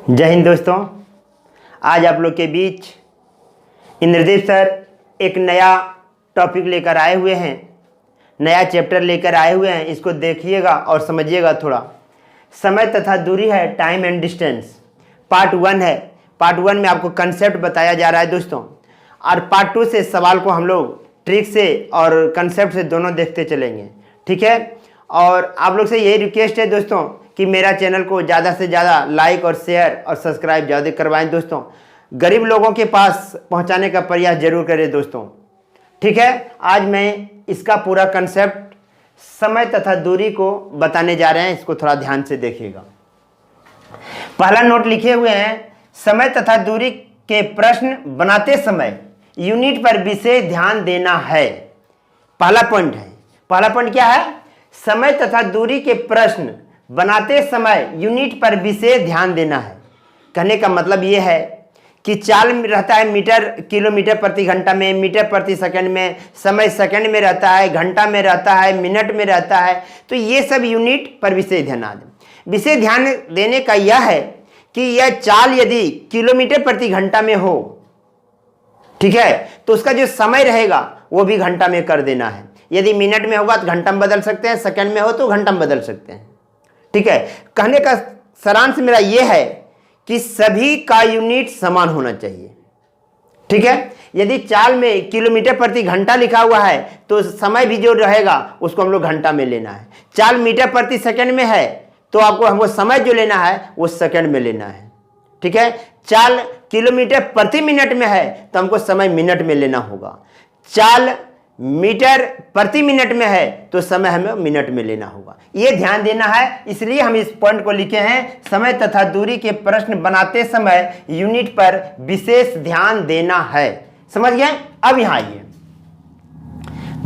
जय हिंद दोस्तों। आज आप लोग के बीच इंद्रदेव सर एक नया टॉपिक लेकर आए हुए हैं, नया चैप्टर लेकर आए हुए हैं। इसको देखिएगा और समझिएगा थोड़ा। समय तथा दूरी है, टाइम एंड डिस्टेंस, पार्ट 1 है। पार्ट 1 में आपको कंसेप्ट बताया जा रहा है दोस्तों, और पार्ट 2 से सवाल को हम लोग ट्रिक से और कंसेप्ट से दोनों देखते चलेंगे, ठीक है। और आप लोग से यही रिक्वेस्ट है दोस्तों कि मेरा चैनल को ज़्यादा से ज़्यादा लाइक और शेयर और सब्सक्राइब ज़्यादा करवाएं दोस्तों। गरीब लोगों के पास पहुंचाने का प्रयास जरूर करें दोस्तों, ठीक है। आज मैं इसका पूरा कंसेप्ट समय तथा दूरी को बताने जा रहे हैं, इसको थोड़ा ध्यान से देखिएगा। पहला नोट लिखे हुए हैं, समय तथा दूरी के प्रश्न बनाते समय यूनिट पर विशेष ध्यान देना है। पहला पॉइंट है। पहला पॉइंट क्या है? समय तथा दूरी के प्रश्न बनाते समय यूनिट पर विशेष ध्यान देना है। कहने का मतलब यह है कि चाल रहता है मीटर किलोमीटर प्रति घंटा में, मीटर प्रति सेकंड में, समय सेकंड में रहता है, घंटा में रहता है, मिनट में रहता है। तो ये सब यूनिट पर विशेष ध्यान दें। विशेष ध्यान देने का यह है कि यह चाल यदि किलोमीटर प्रति घंटा में हो, ठीक है, तो उसका जो समय रहेगा वो भी घंटा में कर देना है। यदि मिनट में होगा तो घंटा में बदल सकते हैं, सेकंड में हो तो घंटा में बदल सकते हैं, ठीक है। कहने का सारांश मेरा यह है कि सभी का यूनिट समान होना चाहिए, ठीक है। यदि चाल में किलोमीटर प्रति घंटा लिखा हुआ है तो समय भी जो रहेगा उसको हम लोग घंटा में लेना है। चाल मीटर प्रति सेकंड में है तो आपको हमको समय जो लेना है वो सेकंड में लेना है, ठीक है। चाल किलोमीटर प्रति मिनट में है तो हमको समय मिनट में लेना होगा। चाल मीटर प्रति मिनट में है तो समय हमें मिनट में लेना होगा। यह ध्यान देना है, इसलिए हम इस पॉइंट को लिखे हैं, समय तथा दूरी के प्रश्न बनाते समय यूनिट पर विशेष ध्यान देना है। समझ गए? अब यहां आइए,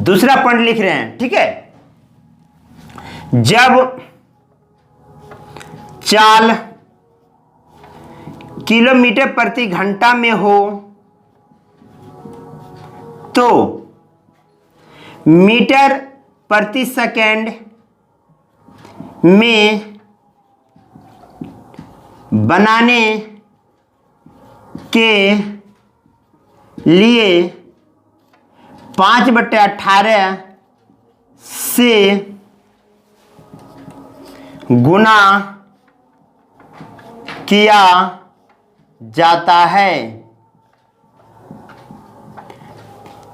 दूसरा पॉइंट लिख रहे हैं, ठीक है। जब चाल किलोमीटर प्रति घंटा में हो तो मीटर प्रति सेकंड में बनाने के लिए 5/18 से गुना किया जाता है।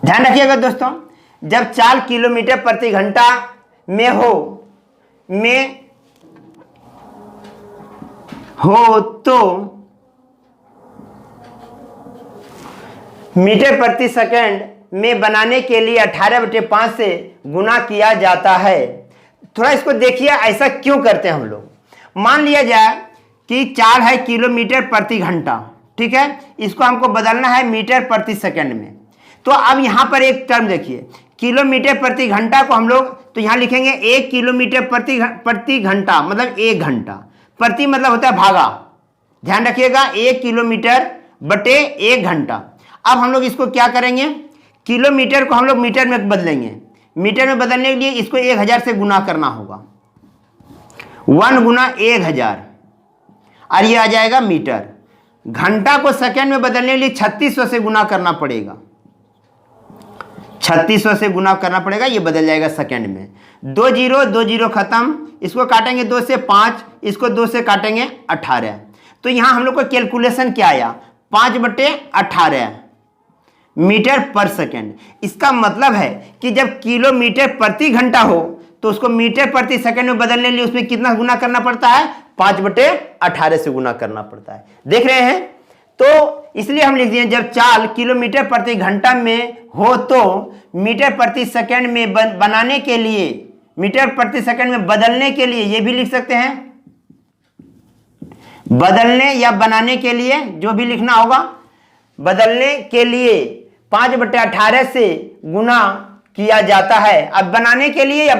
ध्यान रखिएगा दोस्तों, जब चाल किलोमीटर प्रति घंटा में हो तो मीटर प्रति सेकंड में बनाने के लिए 18/5 से गुना किया जाता है। थोड़ा इसको देखिए, ऐसा क्यों करते हैं हम लोग। मान लिया जाए कि चाल है किलोमीटर प्रति घंटा, ठीक है, इसको हमको बदलना है मीटर प्रति सेकंड में। तो अब यहां पर एक टर्म देखिए, किलोमीटर प्रति घंटा को हम लोग तो यहां लिखेंगे 1 किलोमीटर प्रति घंटा, मतलब 1 घंटा। प्रति मतलब होता है भागा, ध्यान रखिएगा, 1 किलोमीटर बटे 1 घंटा। अब हम लोग इसको क्या करेंगे, किलोमीटर को हम लोग मीटर में बदलेंगे। मीटर में बदलने के लिए इसको 1000 से गुना करना होगा, 1 गुना 1000, और ये आ जाएगा मीटर। घंटा को सेकंड में बदलने के लिए 3600 से गुना करना पड़ेगा, 3600 से गुना करना पड़ेगा, ये बदल जाएगा सेकंड में। 2 0 खत्म, इसको काटेंगे 2 से 5, इसको 2 से काटेंगे 18। तो यहां हम लोग को कैलकुलेशन क्या आया, 5/18 मीटर पर सेकंड। इसका मतलब है कि जब किलोमीटर प्रति घंटा हो तो उसको मीटर प्रति सेकंड में बदलने के लिए उसमें कितना गुना करना पड़ता है, 5/18 से गुना करना पड़ता है। देख रहे हैं? तो इसलिए हम लिख दिए, जब चाल किलोमीटर प्रति घंटा में हो तो मीटर प्रति सेकंड में बनाने के लिए, मीटर प्रति सेकंड में बदलने के लिए, ये भी लिख सकते हैं, बदलने या बनाने के लिए जो भी लिखना होगा, बदलने के लिए 5/18 से गुना किया जाता है। अब बनाने के लिए या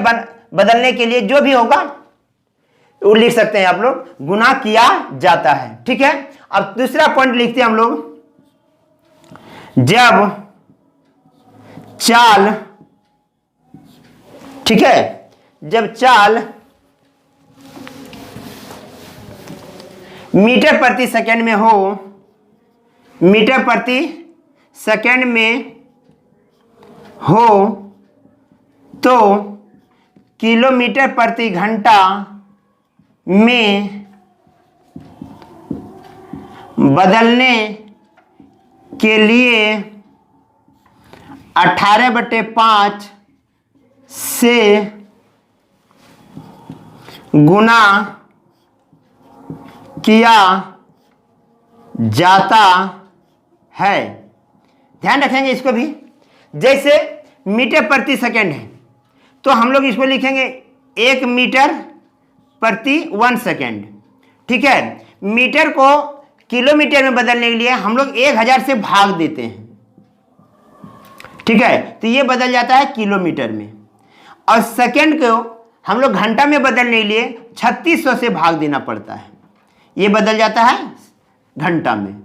बदलने के लिए जो भी होगा वो लिख सकते हैं आप लोग, गुना किया जाता है, ठीक है। अब दूसरा पॉइंट लिखते हैं हम लोग, जब चाल, ठीक है, जब चाल मीटर प्रति सेकंड में हो, मीटर प्रति सेकंड में हो तो किलोमीटर प्रति घंटा में बदलने के लिए 18/5 से गुना किया जाता है। ध्यान रखेंगे इसको भी। जैसे मीटर प्रति सेकंड है तो हम लोग इसको लिखेंगे 1 मीटर प्रति 1 सेकंड। ठीक है, मीटर को किलोमीटर में बदलने के लिए हम लोग 1000 से भाग देते हैं। ठीक है, तो ये बदल जाता है किलोमीटर में। और सेकंड को हम लोग घंटा में बदलने के लिए 3600 से भाग देना पड़ता है, ये बदल जाता है घंटा में।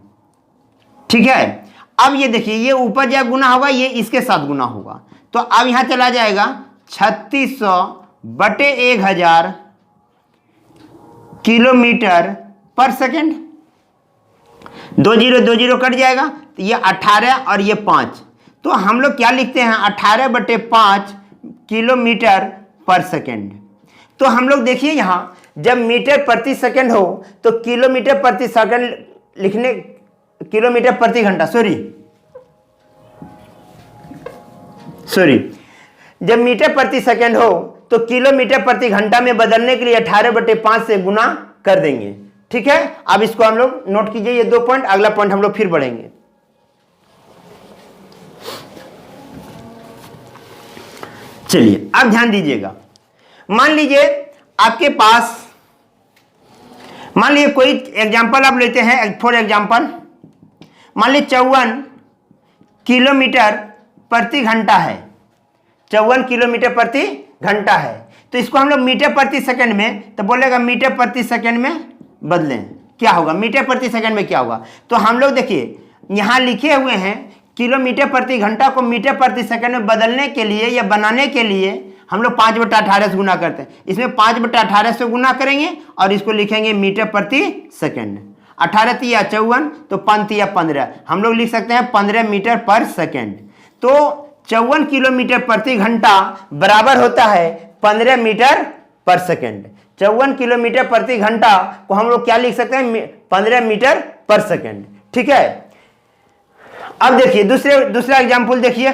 ठीक है, अब ये देखिए, ये ऊपर जब गुना होगा ये इसके साथ गुना होगा, तो अब यहां चला जाएगा 3600/1000 किलोमीटर पर सेकंड। 2 0 कट जाएगा, तो ये 18 और ये 5, तो हम लोग क्या लिखते हैं 18/5 किलोमीटर पर सेकंड। तो हम लोग देखिए यहां जब मीटर प्रति सेकंड हो तो किलोमीटर प्रति सेकंड लिखने, किलोमीटर प्रति घंटा, सॉरी, जब मीटर प्रति सेकंड हो तो किलोमीटर प्रति घंटा में बदलने के लिए 18/5 से गुना कर देंगे। ठीक है, अब इसको हम लोग नोट कीजिए, ये 2 पॉइंट। अगला पॉइंट हम लोग फिर बढ़ेंगे। चलिए अब ध्यान दीजिएगा। मान लीजिए आपके पास, मान लीजिए कोई एग्जांपल आप लेते हैं, फॉर एग्जांपल मान लीजिए 54 किलोमीटर प्रति घंटा है, 54 किलोमीटर प्रति घंटा है, तो इसको हम लोग मीटर प्रति सेकंड में, तो बोलेगा मीटर प्रति सेकंड में बदलें, क्या होगा मीटर प्रति सेकंड में क्या होगा। तो हम लोग देखिए यहां लिखे हुए हैं किलोमीटर प्रति घंटा को मीटर प्रति सेकंड में बदलने के लिए या बनाने के लिए हम लोग 5/18 से गुना करते हैं। इसमें 5/18 से गुना करेंगे और इसको लिखेंगे मीटर प्रति सेकंड। 18 तिया 54, तो 5 तिया 15, हम लोग लिख सकते हैं 15 मीटर पर सेकंड। तो 54 किलोमीटर प्रति घंटा बराबर होता है 15 मीटर पर सेकंड। 54 किलोमीटर प्रति घंटा को हम लोग क्या लिख सकते हैं 15 मीटर पर सेकंड। ठीक है, अब देखिए दूसरा एग्जांपल देखिए।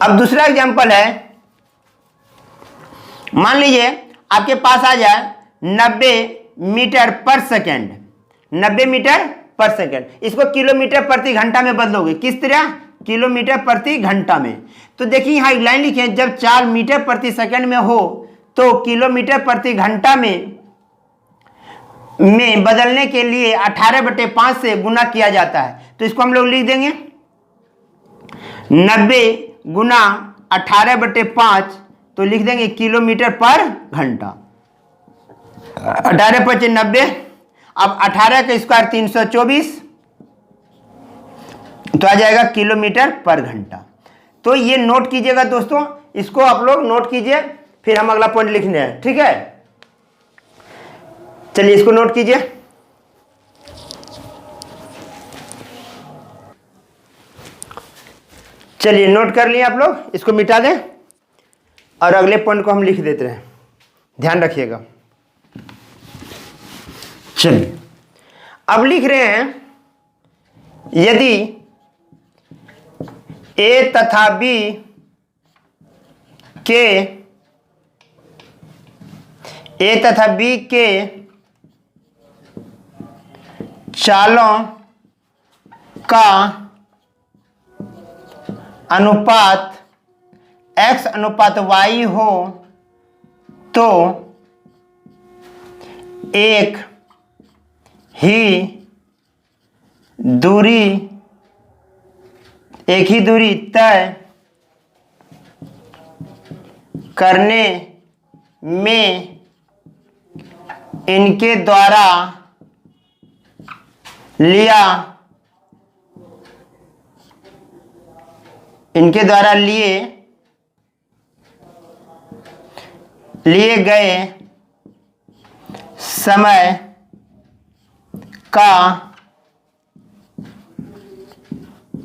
अब दूसरा एग्जांपल है, मान लीजिए आपके पास आ जाए 90 मीटर पर सेकंड, 90 मीटर पर सेकंड। इसको किलोमीटर प्रति घंटा में बदलोगे, किस तरह, किलोमीटर प्रति घंटा में। तो देखिए यहां एक लाइन लिखी है, जब 4 मीटर प्रति सेकंड में हो तो किलोमीटर प्रति घंटा में बदलने के लिए 18/5 से गुना किया जाता है। तो इसको हम लोग लिख देंगे 90 गुना 18/5, तो लिख देंगे किलोमीटर पर घंटा। 18 × 90, अब 18 का स्क्वायर 324, तो आ जाएगा किलोमीटर पर घंटा। तो ये नोट कीजिएगा दोस्तों, इसको आप लोग नोट कीजिए, फिर हम अगला पॉइंट लिखने हैं। ठीक है, चलिए इसको नोट कीजिए। चलिए नोट कर लिए आप लोग, इसको मिटा दें और अगले पॉइंट को हम लिख देते हैं, ध्यान रखिएगा। चलिए अब लिख रहे हैं, यदि ए तथा बी के चालों का अनुपात x/y हो तो एक ही दूरी तय करने में इनके द्वारा लिए लिए गए समय का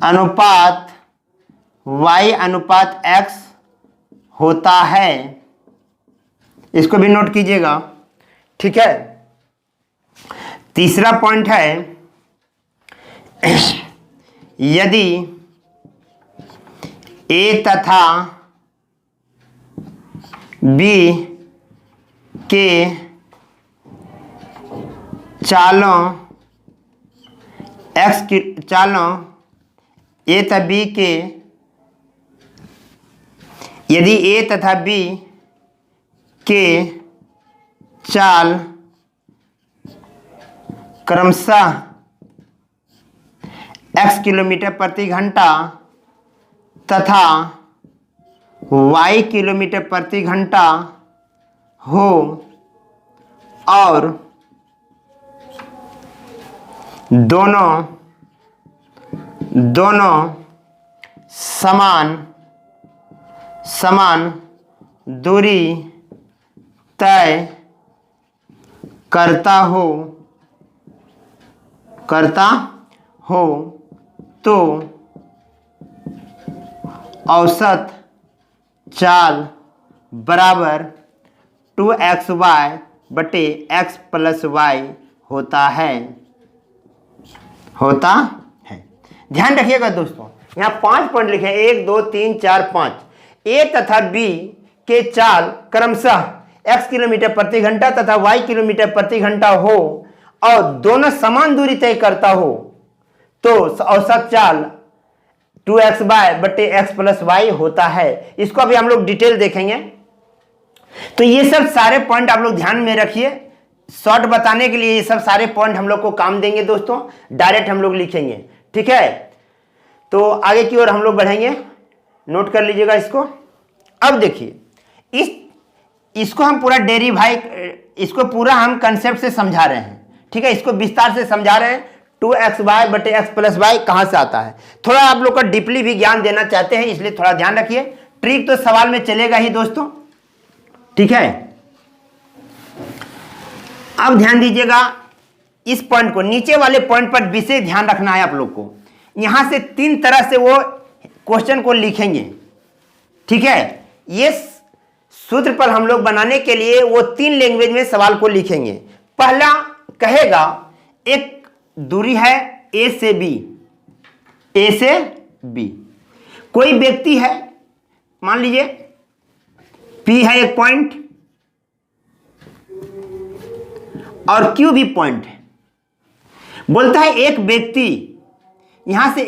अनुपात y अनुपात x होता है। इसको भी नोट कीजिएगा, ठीक है। तीसरा पॉइंट है, यदि a तथा b के चालों a तथा b के यदि a तथा b के चाल क्रमशः x किलोमीटर प्रति घंटा तथा y किलोमीटर प्रति घंटा हो और दोनों समान दूरी तय करता हो तो औसत चाल बराबर 2xy बटे x प्लस y होता है। ध्यान रखिएगा दोस्तों, यहाँ 5 पॉइंट लिखे हैं, 1 2 3 4 5। a तथा b के चाल क्रमशः x किलोमीटर प्रति घंटा तथा y किलोमीटर प्रति घंटा हो और दोनों समान दूरी तय करता हो तो औसत चाल 2xy बटे x प्लस y होता है। इसको अभी हम लोग डिटेल देखेंगे। तो ये सब सारे पॉइंट आप लोग ध्यान में रखिए, शॉर्ट बताने के लिए ये सब सारे पॉइंट हम लोग को काम देंगे दोस्तों। डायरेक्ट हम लोग लिखेंगे, ठीक है। तो आगे की ओर हम लोग बढ़ेंगे, नोट कर लीजिएगा इसको। अब देखिए, इसको हम पूरा इसको पूरा हम कंसेप्ट से समझा रहे हैं, ठीक है। इसको विस्तार से समझा रहे हैं। 2xy बटे x प्लस वाई कहां से आता है, थोड़ा आप लोग को डीपली भी ज्ञान देना चाहते हैं, इसलिए थोड़ा ध्यान रखिए। ट्रिक तो सवाल में चलेगा ही दोस्तों, ठीक है। अब ध्यान दीजिएगा इस पॉइंट को, नीचे वाले पॉइंट पर विशेष ध्यान रखना है आप लोग को। यहां से 3 तरह से वो क्वेश्चन को लिखेंगे, ठीक है। ये सूत्र पर हम लोग बनाने के लिए वो 3 लैंग्वेज में सवाल को लिखेंगे। पहला कहेगा, एक दूरी है a से b, कोई व्यक्ति है, मान लीजिए p है एक पॉइंट और q भी पॉइंट है। बोलता है एक व्यक्ति यहां से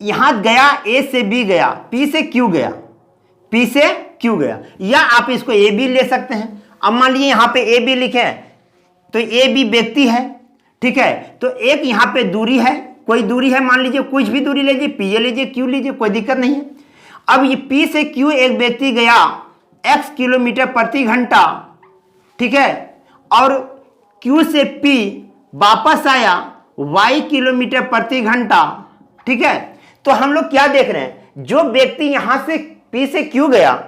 यहां गया, a से b गया, p से q गया, या आप इसको a b ले सकते हैं। अब मान लीजिए यहां पे a b लिखे हैं तो a b व्यक्ति है, ठीक है। तो एक यहां पे दूरी है, कोई दूरी है, मान लीजिए कुछ भी दूरी लीजिए, p लीजिए, q लीजिए, कोई दिक्कत नहीं है। अब ये p से q एक व्यक्ति गया x किलोमीटर प्रति घंटा, ठीक है, और q से p वापस आया y किलोमीटर प्रति घंटा, ठीक है। तो हम लोग क्या देख रहे हैं, जो व्यक्ति यहां से p से q गया,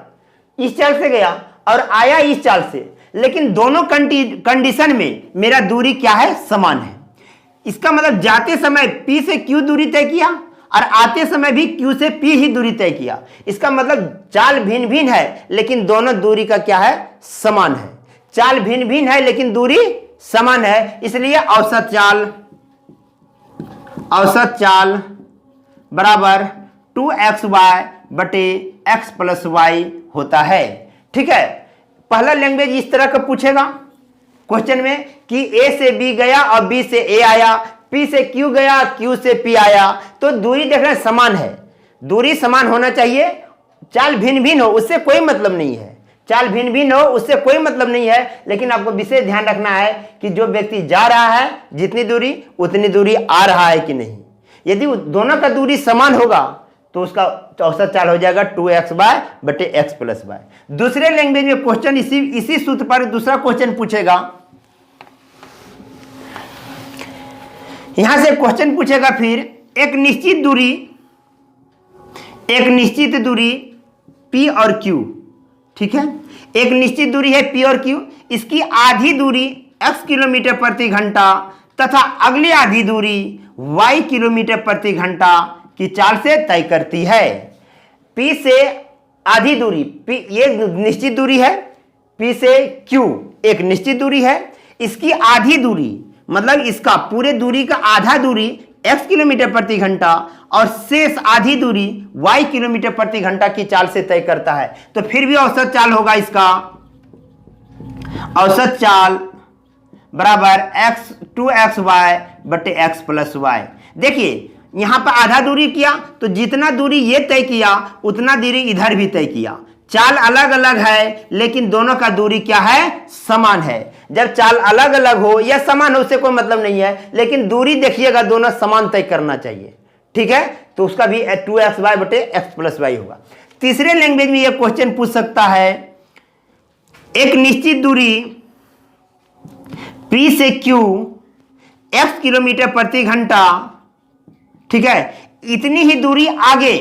इस चाल से गया और आया इस चाल से, लेकिन दोनों कंडीशन में मेरा दूरी क्या है, समान है। इसका मतलब जाते समय p से q दूरी तय किया और आते समय भी q से p ही दूरी तय किया। इसका मतलब चाल भिन्न भिन्न है लेकिन दोनों दूरी का क्या है, समान है। चाल भिन्न भिन्न है लेकिन दूरी समान है, इसलिए औसत चाल बराबर 2xy बटे x प्लस y होता है, ठीक है। पहला लैंग्वेज इस तरह का पूछेगा क्वेश्चन में कि a से b गया और b से a आया, p से q गया, q से p आया, तो दूरी देख रहे हैं समान है। दूरी समान होना चाहिए, चाल भिन्न भिन्न हो उससे कोई मतलब नहीं है, चाल भिन्न भिन्न हो उससे कोई मतलब नहीं है। लेकिन आपको विशेष ध्यान रखना है कि जो व्यक्ति जा रहा है जितनी दूरी उतनी दूरी आ रहा है कि नहीं। यदि दोनों का दूरी समान होगा तो उसका औसत चाल हो जाएगा 2xy बटे x प्लस y। दूसरे लैंग्वेज में क्वेश्चन इसी सूत्र पर दूसरा क्वेश्चन पूछेगा। यहां से क्वेश्चन पूछेगा फिर एक निश्चित दूरी p और q, ठीक है। एक निश्चित दूरी है P और Q, इसकी आधी दूरी x किलोमीटर प्रति घंटा तथा अगली आधी दूरी y किलोमीटर प्रति घंटा की चाल से तय करती है। P से आधी दूरी, P ये निश्चित दूरी है, P से Q एक निश्चित दूरी है, इसकी आधी दूरी मतलब इसका पूरे दूरी का आधा दूरी x किलोमीटर प्रति घंटा और शेष आधी दूरी y किलोमीटर प्रति घंटा की चाल से तय करता है। तो फिर भी औसत चाल होगा इसका, औसत चाल बराबर x 2xy बटे x प्लस y। देखिए यहां पर आधा दूरी किया तो जितना दूरी ये तय किया उतना दूरी इधर भी तय किया। चाल अलग अलग है लेकिन दोनों का दूरी क्या है, समान है। जब चाल अलग अलग हो या समान हो उससे कोई मतलब नहीं है, लेकिन दूरी देखिएगा दोनों समान तय करना चाहिए, ठीक है। तो उसका भी 2xy बटे x प्लस y होगा। तीसरे लैंग्वेज में यह क्वेश्चन पूछ सकता है, एक निश्चित दूरी P से Q x किलोमीटर प्रति घंटा, ठीक है, इतनी ही दूरी आगे,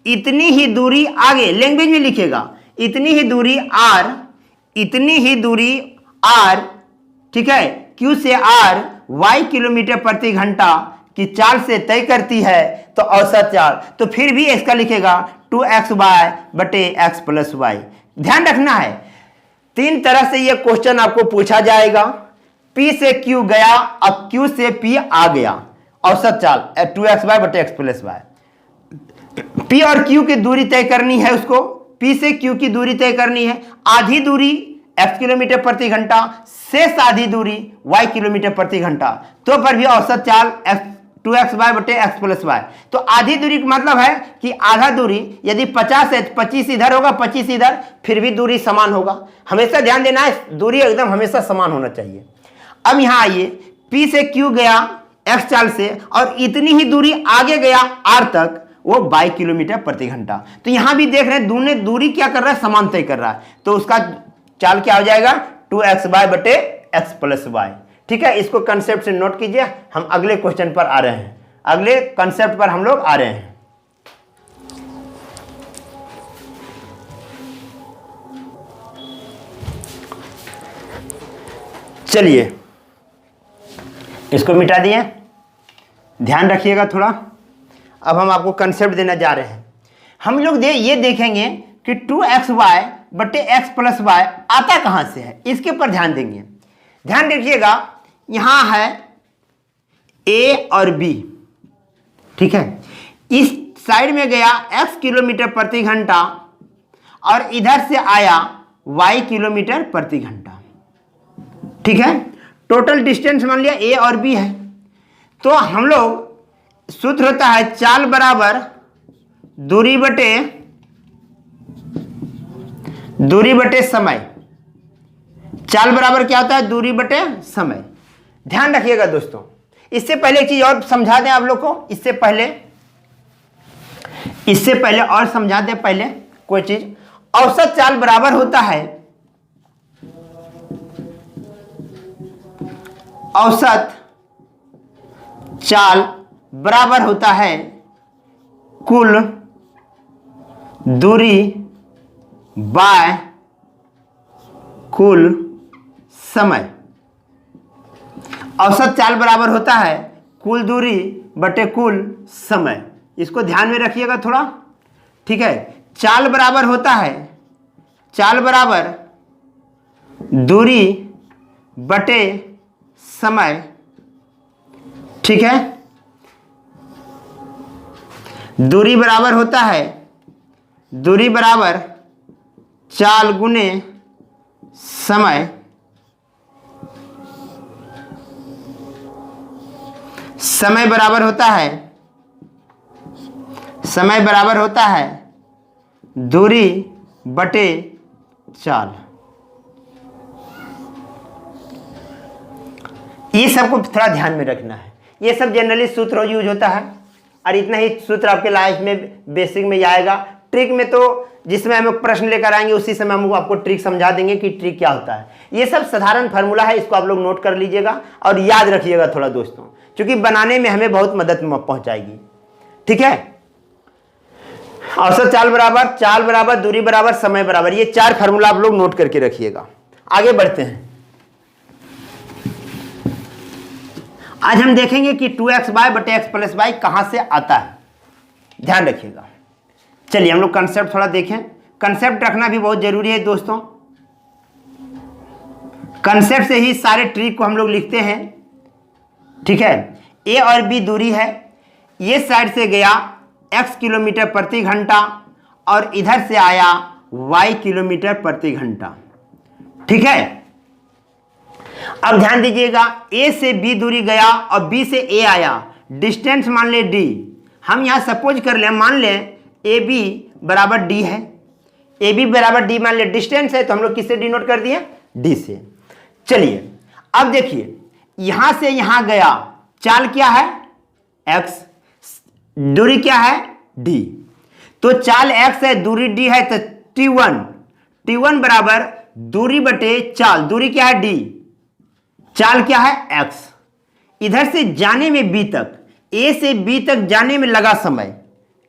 इतनी ही दूरी आगे लैंग्वेज में लिखेगा, इतनी ही दूरी r, इतनी ही दूरी r, ठीक है, Q से r y किलोमीटर प्रति घंटा की चाल से तय करती है। तो औसत चाल, तो फिर भी इसका लिखेगा 2xy बटे x प्लस y। ध्यान रखना है तीन तरह से यह क्वेश्चन आपको पूछा जाएगा। P से Q गया, अब Q से P आ गया, औसत चाल 2xy बटे x प्लस y। P और Q की दूरी तय करनी है उसको, P से Q की दूरी तय करनी है, आधी दूरी x किलोमीटर प्रति घंटा, शेष आधी दूरी y किलोमीटर प्रति घंटा, तो पर भी औसत चाल 2xy बटे x प्लस y। तो आधी दूरी का मतलब है कि आधा दूरी यदि 50 है 25 इधर होगा 25 इधर, फिर भी दूरी समान होगा। हमेशा ध्यान देना है दूरी एकदम हमेशा समान होना चाहिए। अब यहां आइए, P से Q गया x चाल से और इतनी ही दूरी आगे गया r तक, वो 22 किलोमीटर प्रति घंटा। तो यहां भी देख रहे हैं दोनों दूरी क्या कर रहा है, समान तय कर रहा है। तो उसका चाल क्या हो जाएगा, 2xy बटे x प्लस y, ठीक है। इसको कंसेप्ट से नोट कीजिए। हम अगले क्वेश्चन पर आ रहे हैं, अगले कंसेप्ट पर हम लोग आ रहे हैं। चलिए इसको मिटा दिए, ध्यान रखिएगा थोड़ा। अब हम आपको कंसेप्ट देना जा रहे हैं। हम लोग ये देखेंगे कि 2xy बटे x प्लस y आता कहां से है, इसके ऊपर ध्यान देंगे। ध्यान रखिएगा यहां है A और B, ठीक है, इस साइड में गया x किलोमीटर प्रति घंटा और इधर से आया y किलोमीटर प्रति घंटा, ठीक है। टोटल डिस्टेंस मान लिया A और B है। तो हम लोग सूत्र होता है चाल बराबर दूरी बटे समय। चाल बराबर क्या होता है, दूरी बटे समय। ध्यान रखिएगा दोस्तों। इससे पहले एक चीज और समझा दें आप लोग को, इससे पहले और समझा दें पहले कोई चीज। औसत चाल बराबर होता है, औसत चाल बराबर होता है कुल दूरी बाय कुल समय। औसत चाल बराबर होता है कुल दूरी बटे कुल समय। इसको ध्यान में रखिएगा थोड़ा, ठीक है। चाल बराबर होता है, चाल बराबर दूरी बटे समय, ठीक है। दूरी बराबर होता है, दूरी बराबर चाल गुने समय, समय बराबर होता है, समय बराबर होता है दूरी बटे चाल। ये सबको थोड़ा ध्यान में रखना है। ये सब जनरली सूत्र यूज होता है और इतना ही सूत्र आपके लाइफ में बेसिक में आएगा। ट्रिक में तो जिसमें हम प्रश्न लेकर आएंगे उसी समय हम आपको ट्रिक समझा देंगे कि ट्रिक क्या होता है। ये सब साधारण फार्मूला है, इसको आप लोग नोट कर लीजिएगा और याद रखिएगा थोड़ा दोस्तों, क्योंकि बनाने में हमें बहुत मदद पहुंचाएगी, ठीक है। औसत चाल बराबर दूरी बराबर समय बराबर, ये 4 फार्मूला आप लोग नोट करके रखिएगा। आगे बढ़ते हैं। आज हम देखेंगे कि 2xy बटे x प्लस वाई कहां से आता है, ध्यान रखिएगा। चलिए हम लोग कंसेप्ट थोड़ा देखें। कंसेप्ट रखना भी बहुत जरूरी है दोस्तों। कंसेप्ट से ही सारे ट्रिक को हम लोग लिखते हैं, ठीक है। ए और बी दूरी है, ये साइड से गया x किलोमीटर प्रति घंटा और इधर से आया y किलोमीटर प्रति घंटा, ठीक है। अब ध्यान दीजिएगा, a से b दूरी गया और b से a आया, डिस्टेंस मान ले d। हम यहां सपोज कर लें, मान लें ए बी बराबर डी है, ए बी बराबर डी मान ले डिस्टेंस है, तो हम लोग किससे डिनोट कर दिए, डी से। चलिए अब देखिए, यहां से यहां गया, चाल क्या है x, दूरी क्या है d, तो चाल x है, दूरी d है, तो t1 बराबर दूरी बटे चाल, दूरी क्या है d, चाल क्या है x। इधर से जाने में b तक, a से b तक जाने में लगा समय,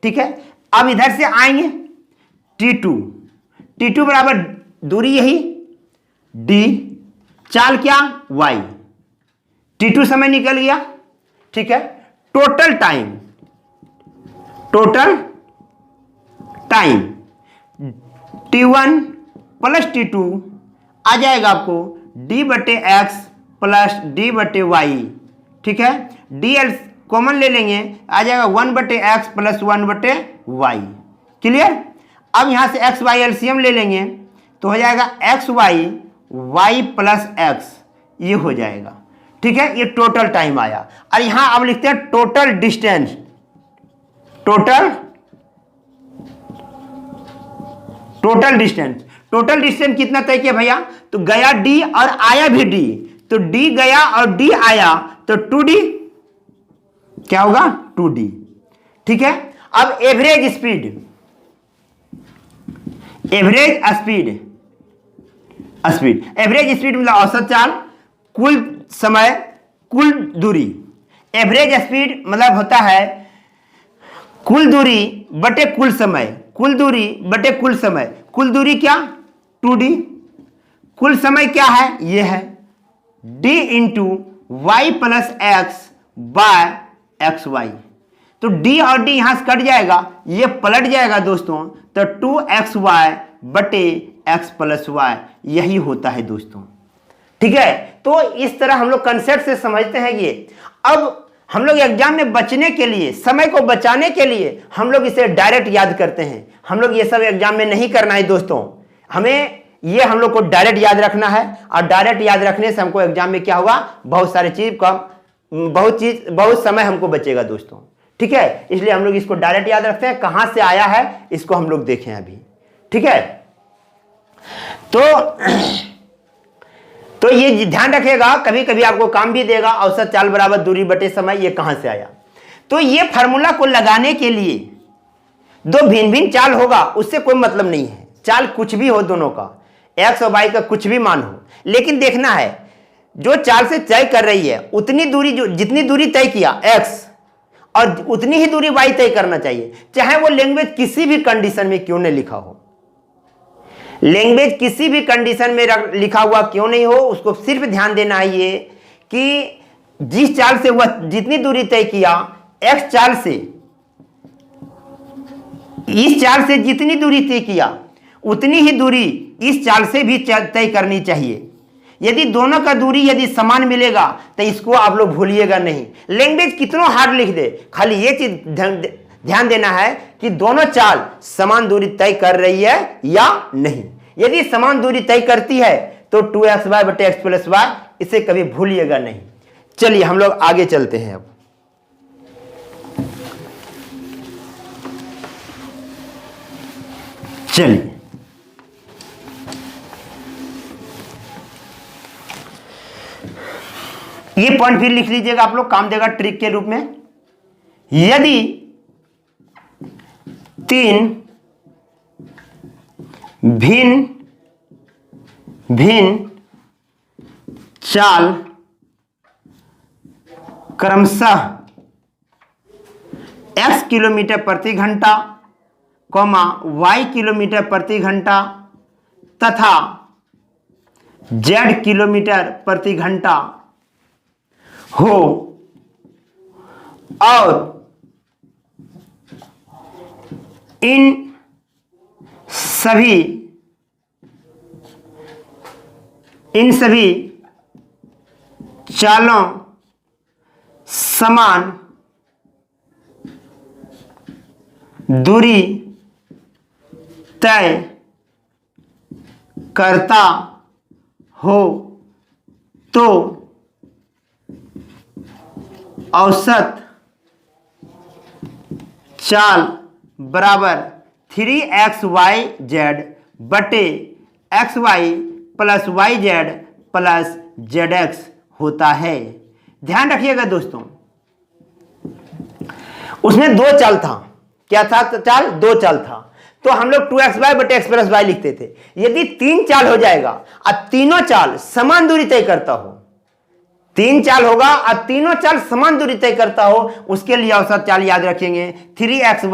ठीक है। अब इधर से आएंगे t2 बराबर दूरी यही d, चाल क्या y, t2 समय निकल गया, ठीक है। Total time t1 plus t2 आ जाएगा आपको d बटे x प्लस d बटे y, ठीक है। dl कॉमन ले लेंगे, आ जाएगा 1 बटे x प्लस 1 बटे y, क्लियर। अब यहां से x y एलसीएम ले लेंगे तो हो जाएगा x y प्लस x, ये हो जाएगा, ठीक है। ये टोटल टाइम आया। और यहां अब लिखते हैं टोटल डिस्टेंस, टोटल डिस्टेंस कितना तय किया भैया, तो गया d और आया भी d, तो d गया और d आया, तो 2d क्या होगा 2d, ठीक है। अब एवरेज स्पीड मतलब औसत चाल, कुल समय, कुल दूरी। एवरेज स्पीड मतलब होता है कुल दूरी बटे कुल समय, कुल दूरी बटे कुल समय। कुल दूरी क्या 2d, कुल समय क्या है, ये है d into y plus x by x y. तो d और d यहां से कट जाएगा, ये पलट जाएगा दोस्तों, तो 2xy बटे x प्लस वाई, यही होता है दोस्तों, ठीक है। तो इस तरह हम लोग कंसेप्ट से समझते हैं ये। अब हम लोग एग्जाम में बचने के लिए, समय को बचाने के लिए हम लोग इसे डायरेक्ट याद करते हैं। हम लोग ये सब एग्जाम में नहीं करना है दोस्तों, हमें ये हम लोग को डायरेक्ट याद रखना है। और डायरेक्ट याद रखने से हमको एग्जाम में क्या होगा, बहुत सारे चीज का बहुत समय हमको बचेगा दोस्तों, ठीक है। इसलिए हम लोग इसको डायरेक्ट याद रखते हैं। कहां से आया है इसको हम लोग देखें अभी, ठीक है। तो ये ध्यान रखिएगा, कभी कभी आपको काम भी देगा। औसत चाल बराबर दूरी बटे समय, ये कहां से आया। तो ये फार्मूला को लगाने के लिए दो भिन्न भिन्न चाल होगा, उससे कोई मतलब नहीं है। चाल कुछ भी हो, दोनों का एक्स और वाई का कुछ भी मान हो, लेकिन देखना है जो चाल से तय कर रही है उतनी दूरी, जो जितनी दूरी तय किया एक्स और उतनी ही दूरी वाई तय करना चाहिए, चाहे वो लैंग्वेज किसी भी कंडीशन में क्यों नहीं लिखा हो। लैंग्वेज किसी भी कंडीशन में लिखा हुआ क्यों नहीं हो, उसको सिर्फ ध्यान देना है ये कि जिस चाल से वह जितनी दूरी तय किया, एक्स चाल से इस चाल से जितनी दूरी तय किया उतनी ही दूरी इस चाल से भी तय करनी चाहिए। यदि दोनों का दूरी यदि समान मिलेगा तो इसको आप लोग भूलिएगा नहीं। लैंग्वेज कितना हार्ड लिख दे, खाली ये चीज ध्यान देना है कि दोनों चाल समान दूरी तय कर रही है या नहीं। यदि समान दूरी तय करती है तो 2xy बटे एक्स प्लस वाई, इसे कभी भूलिएगा नहीं। चलिए हम लोग आगे चलते हैं। अब चलिए ये पॉइंट फिर लिख लीजिएगा आप लोग, काम देगा ट्रिक के रूप में। यदि 3 भिन्न चाल क्रमशः x किलोमीटर प्रति घंटा कॉमा y किलोमीटर प्रति घंटा तथा z किलोमीटर प्रति घंटा हो और इन सभी चालों समान दूरी तय करता हो तो औसत चाल बराबर 3xyz बटे xy plus yz plus zx होता है। ध्यान रखिएगा दोस्तों, उसमें दो चाल था। क्या था चाल? दो चाल था। तो हम लोग 2xy बटे x प्लस y लिखते थे। यदि तीन चाल हो जाएगा और तीनों चाल समान दूरी तय करता हो, तीन चाल होगा और तीनों चाल समान दूरी तय करता हो, उसके लिए औसत चाल याद रखेंगे 3xyz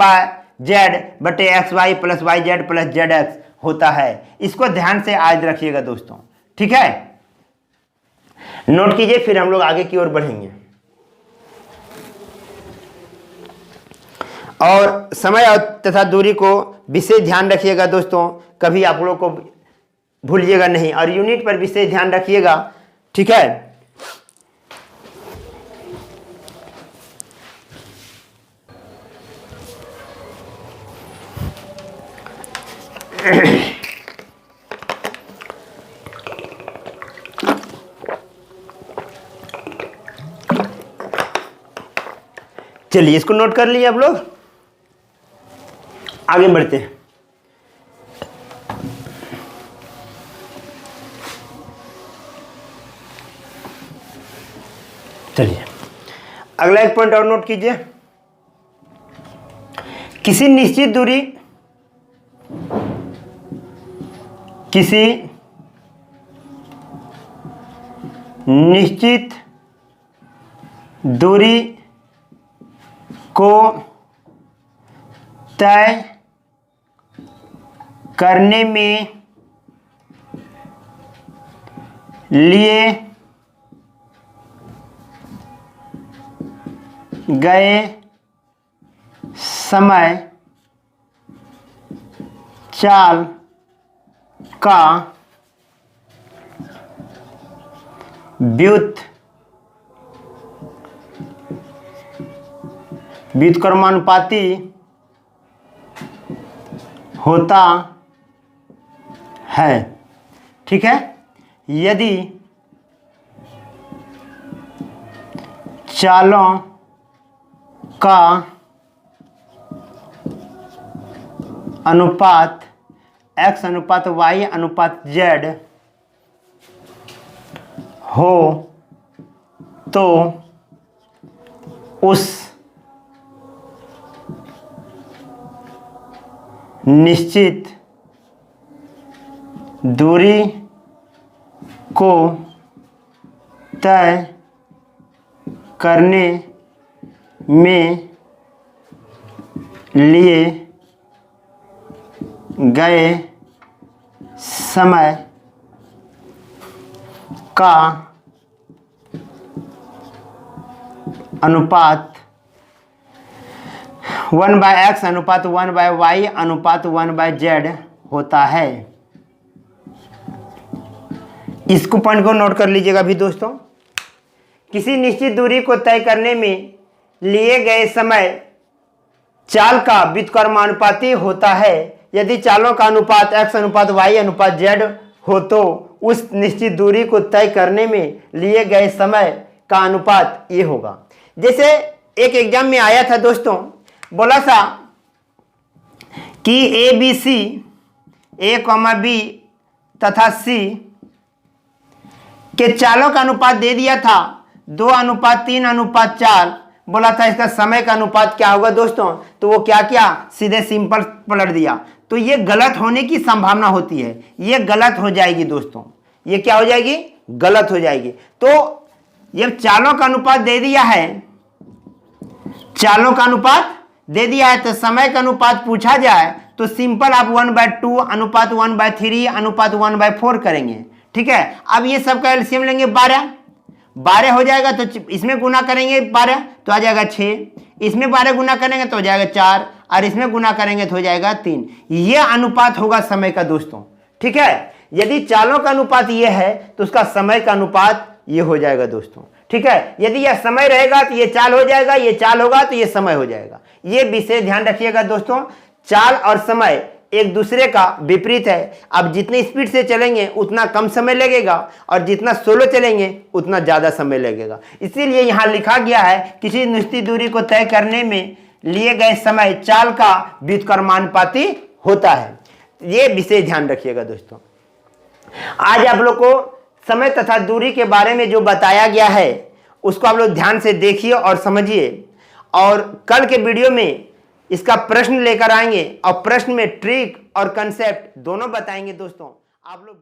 बटे xy plus yz plus zx होता है। इसको ध्यान से याद रखिएगा दोस्तों, ठीक है? नोट कीजिए, फिर हम लोग आगे की ओर बढ़ेंगे। और समय तथा दूरी को विशेष ध्यान रखिएगा दोस्तों, कभी आप लोगों को भूलिएगा नहीं, और यूनिट पर विशेष ध्यान रखिएगा, ठीक है? चलिए, इसको नोट कर लिए आप लोग, आगे बढ़ते हैं। चलिए, अगला एक पॉइंट और नोट कीजिए। किसी निश्चित दूरी को तय करने में लिए गए समय चाल का व्युत्क्रमानुपाती होता है, ठीक है? यदि चालों का अनुपात x अनुपात y अनुपात z हो तो उस निश्चित दूरी को तय करने में लिए गए समय का अनुपात 1/x अनुपात 1/y अनुपात 1/z होता है। इसको पॉइंट को नोट कर लीजिएगा भी दोस्तों। किसी निश्चित दूरी को तय करने में लिए गए समय चाल का व्युत्क्रमानुपाती होता है। यदि चालों का अनुपात x अनुपात y अनुपात z हो तो उस निश्चित दूरी को तय करने में लिए गए समय का अनुपात ये होगा। जैसे एक एग्जाम में आया था दोस्तों, बोला था कि ABC A, B तथा C के चालों का अनुपात दे दिया था 2:3:4। बोला था इसका समय का अनुपात क्या होगा दोस्तों, तो वो क्या किया, सीधे सिंपल पलट दिया। तो ये गलत होने की संभावना होती है, ये गलत हो जाएगी दोस्तों, ये क्या हो जाएगी, गलत हो जाएगी। तो ये चालों का अनुपात दे दिया है, चालों का अनुपात दे दिया है, तो समय का अनुपात पूछा जाए तो सिंपल आप 1/2 अनुपात 1/3 अनुपात 1/4 करेंगे। ठीक है, अब ये सबका एलसीएम लेंगे 12 हो जाएगा, तो इसमें गुना करेंगे 12 तो आ जाएगा 6, इसमें 12 गुना करेंगे तो हो जाएगा 4, और इसमें गुना करेंगे तो हो जाएगा 3। ये अनुपात होगा समय का दोस्तों। ठीक है, यदि चालों का अनुपात ये है तो उसका समय का अनुपात ये हो जाएगा दोस्तों। ठीक है, यदि यह समय रहेगा तो ये चाल हो जाएगा, ये चाल होगा तो ये समय हो जाएगा। ये विशेष ध्यान रखिएगा दोस्तों, चाल और समय एक दूसरे का विपरीत है। अब जितनी स्पीड से चलेंगे उतना कम समय लगेगा, और जितना स्लो चलेंगे उतना ज्यादा समय लगेगा। इसीलिए यहां लिखा गया है किसी निश्चित दूरी को तय करने में लिए गए समय चाल का व्युत्क्रमानुपाती होता है। ये विशेष ध्यान रखिएगा दोस्तों। आज आप लोग को समय तथा दूरी के बारे में जो बताया गया है उसको आप लोग ध्यान से देखिए और समझिए, और कल के वीडियो में इसका प्रश्न लेकर आएंगे, और प्रश्न में ट्रिक और कंसेप्ट दोनों बताएंगे दोस्तों। आप लोग